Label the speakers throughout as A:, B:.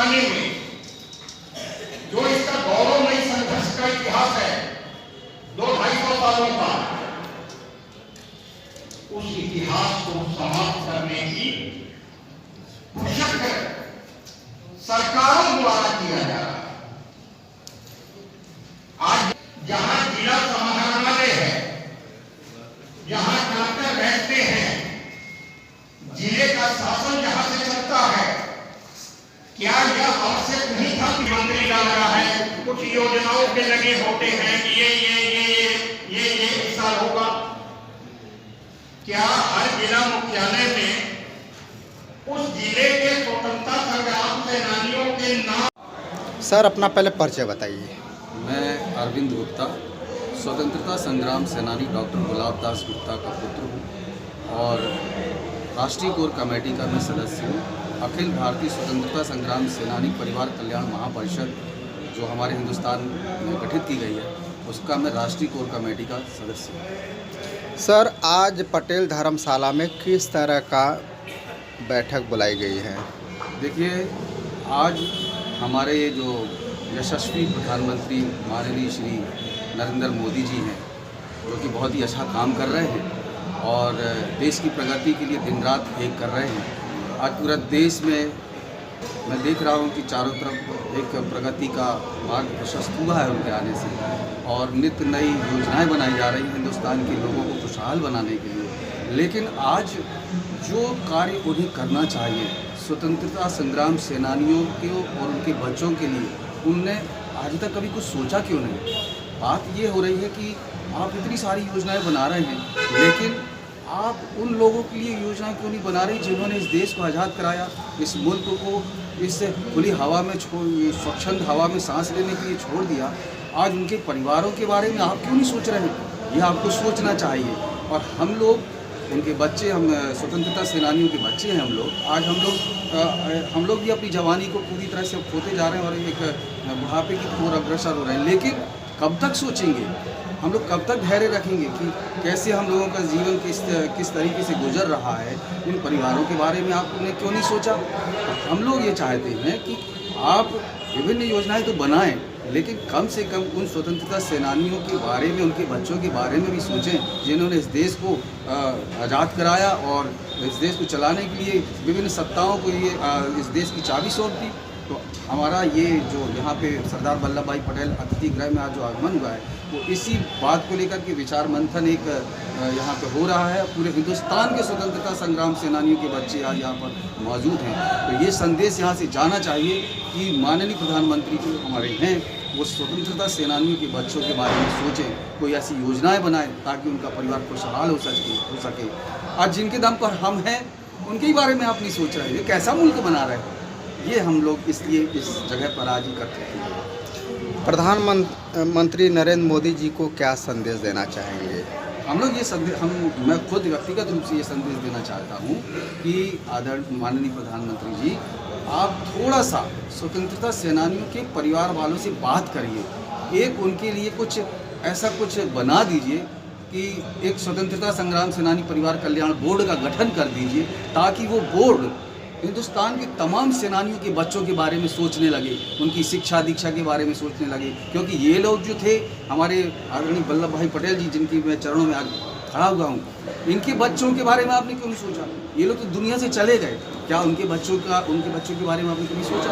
A: जमाने में जो इसका गौरवमयी संघर्ष का इतिहास है 200-250 सालों का, उस इतिहास को समाप्त करने की कोशिश सरकारों द्वारा किया जा रहा है। आज जहां जिला समाहरणालय है, जहां कलेक्टर रहते हैं, जिले का शासन जहां से चलता है, क्या यह आवश्यक नहीं था कि मंत्री डाल रहा है, कुछ योजनाओं के लगे होते हैं कि ये इस साल होगा? क्या हर जिला मुख्यालय में उस जिले के स्वतंत्रता संग्राम सेनानियों के नाम?
B: सर अपना पहले परिचय बताइए।
C: मैं अरविंद गुप्ता, स्वतंत्रता संग्राम सेनानी डॉक्टर गुलाब दास गुप्ता का पुत्र हूँ और राष्ट्रीय कोर कमेटी का मैं सदस्य हूँ। अखिल भारतीय स्वतंत्रता संग्राम सेनानी परिवार कल्याण महापरिषद जो हमारे हिंदुस्तान में गठित की गई है, उसका मैं राष्ट्रीय कोर कमेटी का सदस्य हूँ।
B: सर आज पटेल धर्मशाला में किस तरह का बैठक बुलाई गई है?
C: देखिए, आज हमारे जो यशस्वी प्रधानमंत्री माननीय श्री नरेंद्र मोदी जी हैं, जो कि बहुत ही अच्छा काम कर रहे हैं और देश की प्रगति के लिए दिन रात एक कर रहे हैं। आज पूरा देश में मैं देख रहा हूं कि चारों तरफ एक प्रगति का मार्ग प्रशस्त हुआ है उनके आने से और नित्य नई योजनाएं बनाई जा रही हैं हिंदुस्तान के लोगों को खुशहाल बनाने के लिए। लेकिन आज जो कार्य उन्हें करना चाहिए स्वतंत्रता संग्राम सेनानियों के और उनके बच्चों के लिए, उनने आज तक कभी कुछ सोचा क्यों नहीं? बात ये हो रही है कि आप इतनी सारी योजनाएं बना रहे हैं, लेकिन आप उन लोगों के लिए योजनाएं क्यों नहीं बना रही जिन्होंने इस देश को आज़ाद कराया, इस मुल्क को इस खुली हवा में स्वच्छंद हवा में सांस लेने के लिए छोड़ दिया। आज उनके परिवारों के बारे में आप क्यों नहीं सोच रहे हैं? ये आपको सोचना चाहिए। और हम लोग, उनके बच्चे, हम स्वतंत्रता सेनानियों के बच्चे हैं, हम लोग भी अपनी जवानी को पूरी तरह से खोते जा रहे हैं और एक बुढ़ापे की ओर अग्रसर हो रहे हैं। लेकिन कब तक सोचेंगे हम लोग? कब तक धैर्य रखेंगे कि कैसे हम लोगों का जीवन किस तरीके से गुजर रहा है? इन परिवारों के बारे में आपने क्यों नहीं सोचा? हम लोग ये चाहते हैं कि आप विभिन्न योजनाएं तो बनाएं, लेकिन कम से कम उन स्वतंत्रता सेनानियों के बारे में, उनके बच्चों के बारे में भी सोचें जिन्होंने इस देश को आज़ाद कराया और इस देश को चलाने के लिए विभिन्न सत्ताओं को ये इस देश की चाबी सौंप दी। तो हमारा ये जो यहाँ पे सरदार वल्लभ भाई पटेल अतिथि गृह में आज जो आगमन हुआ है, वो इसी बात को लेकर के विचार मंथन एक यहाँ पे हो रहा है। पूरे हिंदुस्तान के स्वतंत्रता संग्राम सेनानियों के बच्चे आज यहाँ पर मौजूद हैं। तो ये संदेश यहाँ से जाना चाहिए कि माननीय प्रधानमंत्री जो हमारे हैं, वो स्वतंत्रता सेनानियों के बच्चों के बारे में सोचें, कोई ऐसी योजनाएं बनाएं ताकि उनका परिवार खुशहाल हो सके। आज जिनके दम पर हम हैं, उनके ही बारे में आप नहीं सोच रहे। ये कैसा मुल्क बना रहे हैं? ये हम लोग इसलिए इस जगह पर आज एकत्रित हैं।
B: प्रधानमंत्री नरेंद्र मोदी जी को क्या संदेश देना चाहेंगे?
C: हम लोग ये संदेश, मैं खुद व्यक्तिगत रूप से ये संदेश देना चाहता हूँ कि आदरणीय माननीय प्रधानमंत्री जी, आप थोड़ा सा स्वतंत्रता सेनानियों के परिवार वालों से बात करिए। एक उनके लिए कुछ ऐसा कुछ बना दीजिए कि एक स्वतंत्रता संग्राम सेनानी परिवार कल्याण बोर्ड का गठन कर दीजिए, ताकि वो बोर्ड हिंदुस्तान के तमाम सेनानियों के बच्चों के बारे में सोचने लगे, उनकी शिक्षा दीक्षा के बारे में सोचने लगे। क्योंकि ये लोग जो थे, हमारे आदरणीय वल्लभ भाई पटेल जी, जिनकी मैं चरणों में आज खड़ा हुआ हूँ, इनके बच्चों के बारे में आपने क्यों नहीं सोचा? ये लोग तो दुनिया से चले गए, क्या उनके बच्चों के बारे में आपने कभी सोचा?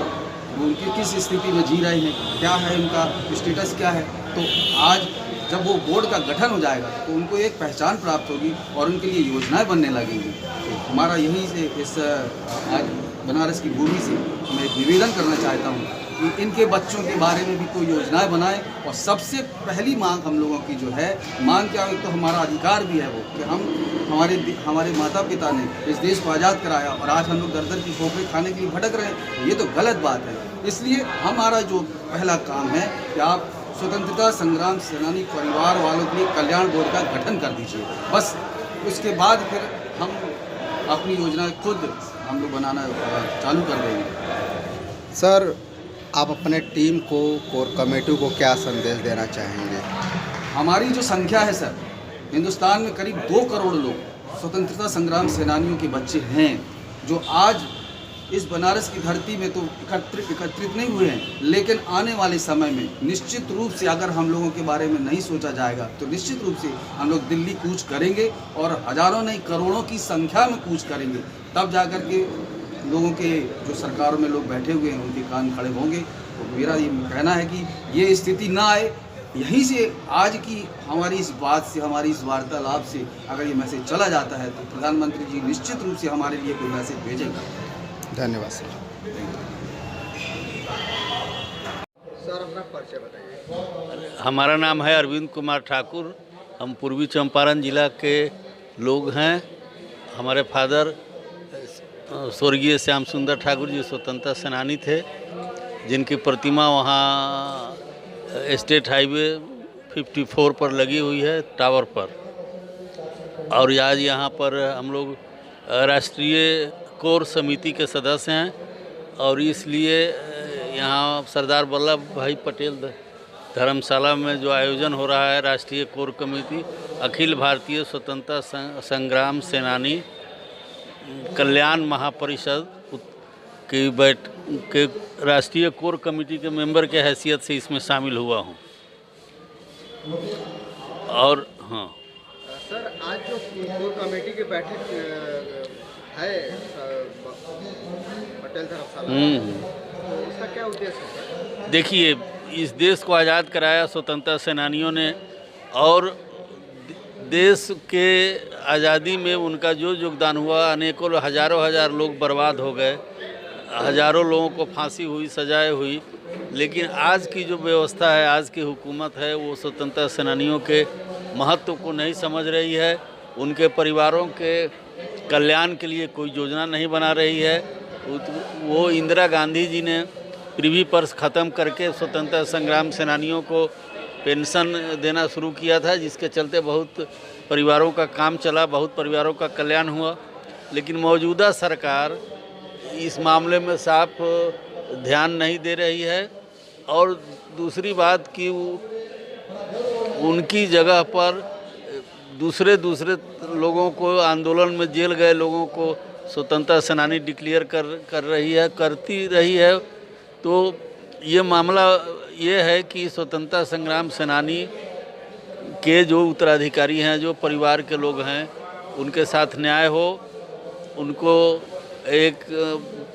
C: वो उनकी किस स्थिति में जी रहे हैं, क्या है उनका स्टेटस, क्या है? तो आज जब वो बोर्ड का गठन हो जाएगा तो उनको एक पहचान प्राप्त होगी और उनके लिए योजनाएं बनने लगेंगी। तो हमारा यहीं से इस आज बनारस की भूमि से मैं एक निवेदन करना चाहता हूँ कि इनके बच्चों के बारे में भी कोई योजनाएं बनाएं। और सबसे पहली मांग हम लोगों की जो है, मांग क्या है, तो हमारा अधिकार भी है वो कि हमारे माता पिता ने इस देश को आज़ाद कराया और आज हम लोग दर की ठोकरें खाने के लिए भटक रहे हैं। ये तो गलत बात है। इसलिए हमारा जो पहला काम है कि आप स्वतंत्रता संग्राम सेनानी परिवार वालों के लिए कल्याण बोर्ड का गठन कर दीजिए। बस उसके बाद फिर हम अपनी योजना खुद हम लोग बनाना चालू कर देंगे।
B: सर आप अपने टीम को, कोर कमेटी को क्या संदेश देना चाहेंगे?
C: हमारी जो संख्या है सर, हिंदुस्तान में करीब 2 करोड़ लोग स्वतंत्रता संग्राम सेनानियों के बच्चे हैं, जो आज इस बनारस की धरती में तो एकत्रित नहीं हुए हैं, लेकिन आने वाले समय में निश्चित रूप से अगर हम लोगों के बारे में नहीं सोचा जाएगा तो निश्चित रूप से हम लोग दिल्ली कूच करेंगे और हज़ारों नहीं करोड़ों की संख्या में कूच करेंगे। तब जाकर के लोगों के जो सरकारों में लोग बैठे हुए हैं उनके कान खड़े होंगे। तो मेरा ये कहना है कि ये स्थिति ना आए। यहीं से आज की हमारी इस बात से, हमारी इस वार्तालाप से अगर ये मैसेज चला जाता है तो प्रधानमंत्री जी निश्चित रूप से हमारे लिए कोई मैसेज भेजेंगे।
B: धन्यवाद सर। सर अपना परिचय बताइए।
D: हमारा नाम है अरविंद कुमार ठाकुर। हम पूर्वी चंपारण जिला के लोग हैं। हमारे फादर स्वर्गीय श्याम सुंदर ठाकुर जी स्वतंत्रता सेनानी थे, जिनकी प्रतिमा वहाँ स्टेट हाईवे 54 पर लगी हुई है टावर पर। और आज यहाँ पर हम लोग राष्ट्रीय कोर समिति के सदस्य हैं और इसलिए यहाँ सरदार वल्लभ भाई पटेल धर्मशाला में जो आयोजन हो रहा है राष्ट्रीय कोर कमेटी अखिल भारतीय स्वतंत्रता संग्राम सेनानी कल्याण महापरिषद के राष्ट्रीय कोर कमेटी के मेंबर के हैसियत से इसमें शामिल हुआ हूँ। और हाँ
B: सर, आज जो कोर कमेटी की बैठक है पटेल धर्मशाला, तो इसका क्या उद्देश्य है?
D: देखिए, इस देश को आज़ाद कराया स्वतंत्रता सेनानियों ने और देश के आज़ादी में उनका जो योगदान हुआ, अनेकों हज़ारों लोग बर्बाद हो गए, हज़ारों लोगों को फांसी हुई, सजाएं हुई। लेकिन आज की जो व्यवस्था है, आज की हुकूमत है, वो स्वतंत्रता सेनानियों के महत्व को नहीं समझ रही है। उनके परिवारों के कल्याण के लिए कोई योजना नहीं बना रही है। वो इंदिरा गांधी जी ने प्रिवी पर्स ख़त्म करके स्वतंत्रता संग्राम सेनानियों को पेंशन देना शुरू किया था, जिसके चलते बहुत परिवारों का काम चला, बहुत परिवारों का कल्याण हुआ। लेकिन मौजूदा सरकार इस मामले में साफ ध्यान नहीं दे रही है। और दूसरी बात कि उनकी जगह पर दूसरे लोगों को, आंदोलन में जेल गए लोगों को स्वतंत्रता सेनानी डिक्लेयर करती रही है। तो ये मामला ये है कि स्वतंत्रता संग्राम सेनानी के जो उत्तराधिकारी हैं, जो परिवार के लोग हैं, उनके साथ न्याय हो। उनको एक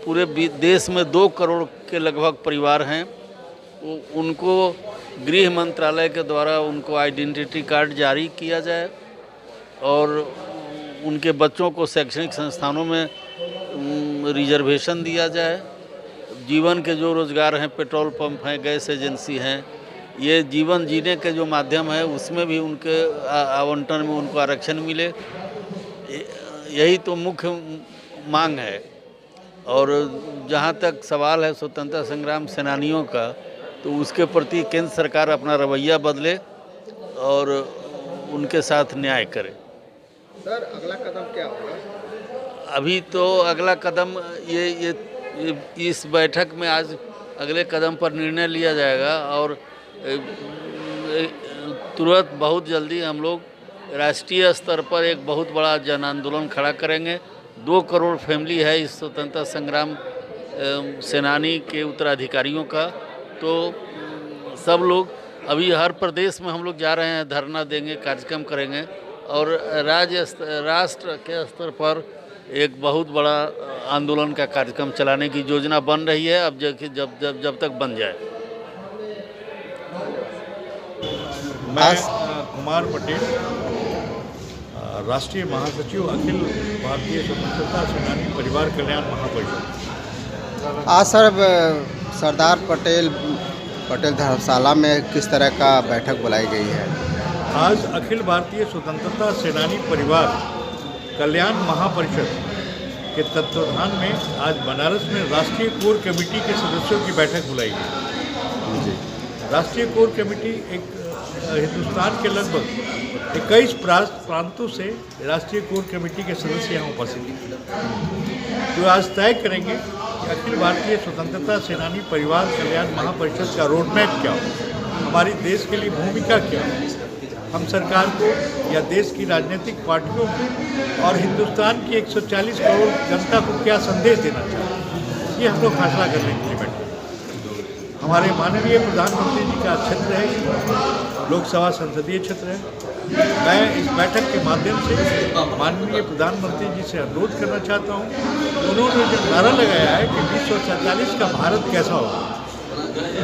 D: पूरे देश में 2 करोड़ के लगभग परिवार हैं, उनको गृह मंत्रालय के द्वारा उनको आइडेंटिटी कार्ड जारी किया जाए और उनके बच्चों को शैक्षणिक संस्थानों में रिजर्वेशन दिया जाए। जीवन के जो रोज़गार हैं, पेट्रोल पंप हैं, गैस एजेंसी हैं, ये जीवन जीने के जो माध्यम है उसमें भी उनके आवंटन में उनको आरक्षण मिले। यही तो मुख्य मांग है। और जहाँ तक सवाल है स्वतंत्रता संग्राम सेनानियों का, तो उसके प्रति केंद्र सरकार अपना रवैया बदले और उनके साथ न्याय करे।
B: सर, अगला कदम क्या होगा?
D: अभी तो अगला कदम ये इस बैठक में आज अगले कदम पर निर्णय लिया जाएगा और तुरंत बहुत जल्दी हम लोग राष्ट्रीय स्तर पर एक बहुत बड़ा जन आंदोलन खड़ा करेंगे। 2 करोड़ फैमिली है इस स्वतंत्रता संग्राम सेनानी के उत्तराधिकारियों का। तो सब लोग अभी हर प्रदेश में हम लोग जा रहे हैं, धरना देंगे, कार्यक्रम करेंगे और राष्ट्र के स्तर पर एक बहुत बड़ा आंदोलन का कार्यक्रम चलाने की योजना बन रही है। अब जब तक बन जाए।
E: मैं कुमार पटेल, राष्ट्रीय महासचिव अखिल भारतीय स्वतंत्रता सेनानी परिवार कल्याण महापरिषद।
B: आज सर सरदार पटेल धर्मशाला में किस तरह का बैठक बुलाई गई है?
E: आज अखिल भारतीय स्वतंत्रता सेनानी परिवार कल्याण महापरिषद के तत्वाधान में आज बनारस में राष्ट्रीय कोर कमेटी के सदस्यों की बैठक बुलाई गई। राष्ट्रीय कोर कमेटी एक हिंदुस्तान के लगभग 21 प्रांतों से राष्ट्रीय कोर कमेटी के सदस्य यहाँ उपस्थित हैं, जो आज तय करेंगे कि अखिल भारतीय स्वतंत्रता सेनानी परिवार कल्याण महापरिषद का रोड मैप क्या हो, हमारी देश के लिए भूमिका क्या हो, हम सरकार को या देश की राजनीतिक पार्टियों को और हिंदुस्तान की 140 करोड़ जनता को क्या संदेश देना चाहते हैं। ये हम लोग फैसला करने के लिए बैठे। हमारे माननीय प्रधानमंत्री जी का क्षेत्र है, लोकसभा संसदीय क्षेत्र है। मैं इस बैठक के माध्यम से माननीय प्रधानमंत्री जी से अनुरोध करना चाहता हूँ। उन्होंने जो नारा लगाया है कि 2047 का भारत कैसा होगा,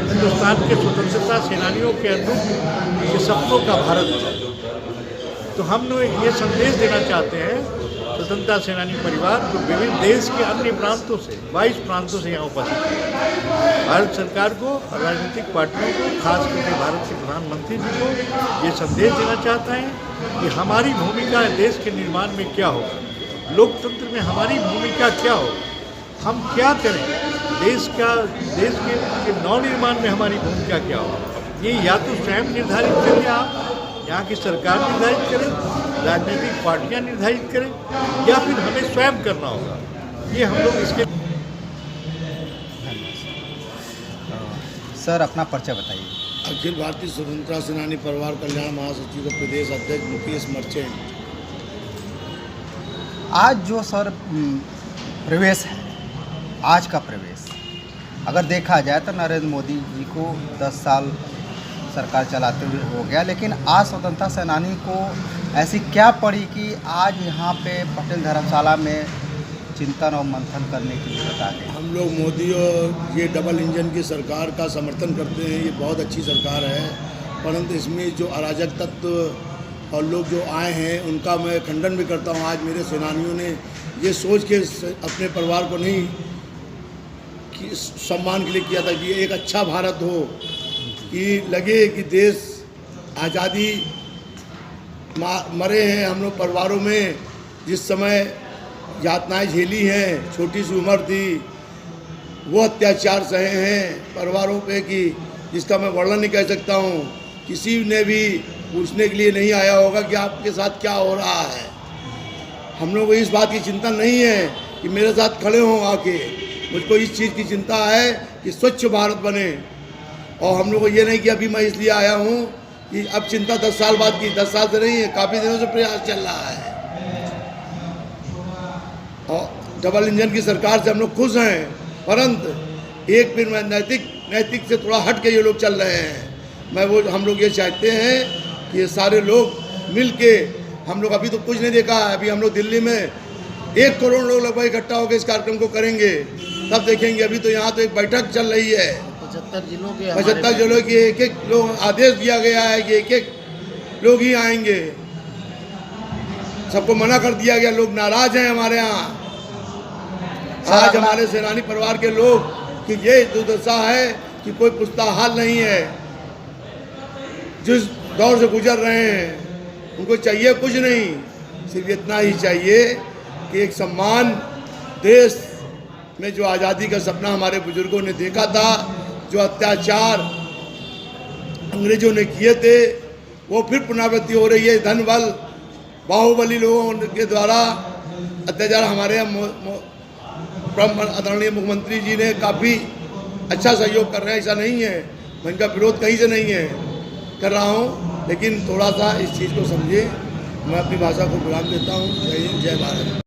E: हिंदुस्तान के स्वतंत्रता सेनानियों के अनुरूप ये सपनों का भारत है। तो हम लोग ये संदेश देना चाहते हैं स्वतंत्रता सेनानी परिवार जो विभिन्न देश के अन्य प्रांतों से 22 प्रांतों से यहाँ उपस्थित है, भारत सरकार को और राजनीतिक पार्टियों को, खास करके भारत के प्रधानमंत्री जी को ये संदेश देना चाहता है कि हमारी भूमिका देश के निर्माण में क्या होगा, लोकतंत्र में हमारी भूमिका क्या होगा, हम क्या करें, देश के नवनिर्माण में हमारी भूमिका क्या होगा। ये या तो स्वयं निर्धारित करें, आप यहाँ की सरकार निर्धारित करे, राजनीतिक पार्टियाँ निर्धारित करें, या फिर हमें स्वयं करना होगा। ये हम लोग इसके।
B: सर अपना परिचय बताइए।
F: अखिल भारतीय स्वतंत्रता सेनानी परिवार कल्याण महासचिव का प्रदेश अध्यक्ष मुकेश मर्चेंट।
B: आज जो सर प्रवेश है, आज का प्रवेश अगर देखा जाए तो नरेंद्र मोदी जी को 10 साल सरकार चलाते हुए हो गया, लेकिन आज स्वतंत्रता सेनानी को ऐसी क्या पड़ी कि आज यहाँ पे पटेल धर्मशाला में चिंतन और मंथन करने की जरूरत आ गई।
F: हम लोग मोदी और ये डबल इंजन की सरकार का समर्थन करते हैं। ये बहुत अच्छी सरकार है, परंतु इसमें जो अराजक तत्व और लोग जो आए हैं उनका मैं खंडन भी करता हूँ। आज मेरे सेनानियों ने ये सोच के अपने परिवार को नहीं कि सम्मान के लिए किया था कि एक अच्छा भारत हो, कि लगे कि देश आज़ादी मरे हैं हम लोग परिवारों में, जिस समय यातनाएं झेली हैं, छोटी सी उम्र थी, वो अत्याचार सहे हैं परिवारों पे कि जिसका मैं वर्णन नहीं कर सकता हूँ। किसी ने भी पूछने के लिए नहीं आया होगा कि आपके साथ क्या हो रहा है। हम लोग को इस बात की चिंता नहीं है कि मेरे साथ खड़े हों आके, मुझको इस चीज़ की चिंता है कि स्वच्छ भारत बने। और हम लोग को ये नहीं कि अभी मैं इसलिए आया हूँ कि अब चिंता 10 साल बाद की, 10 साल से नहीं है, काफ़ी दिनों से प्रयास चल रहा है। और डबल इंजन की सरकार से हम लोग खुश हैं, परंतु एक फिर नैतिक से थोड़ा हट के ये लोग चल रहे हैं। हम लोग ये चाहते हैं कि ये सारे लोग मिल के, हम लोग अभी तो कुछ नहीं देखा है, अभी हम लोग दिल्ली में 1 करोड़ लोग लगभग इकट्ठा होकर इस कार्यक्रम को करेंगे, तब देखेंगे। अभी तो यहाँ तो एक बैठक चल रही है 75 जिलों के एक लोग आदेश दिया गया है कि एक लोग ही आएंगे। सबको मना कर दिया गया, लोग नाराज हैं हमारे यहाँ। आज हमारे सेनानी परिवार के लोग कि ये दुर्दशा है कि कोई पुछता हाल नहीं है। जिस दौर से गुजर रहे हैं उनको चाहिए कुछ नहीं, सिर्फ इतना ही चाहिए कि एक सम्मान, देश में जो आज़ादी का सपना हमारे बुजुर्गों ने देखा था, जो अत्याचार अंग्रेजों ने किए थे, वो फिर पुनरावृत्ति हो रही है। धन बल बाहुबली लोगों के द्वारा अत्याचार हमारे आदरणीय मुख्यमंत्री जी ने काफ़ी अच्छा सहयोग कर रहे हैं, ऐसा नहीं है, मैं इनका विरोध कहीं से नहीं है कर रहा हूँ, लेकिन थोड़ा सा इस चीज़ को समझे। मैं अपनी भाषा को विराम देता हूँ। जय हिंद, जय भारत।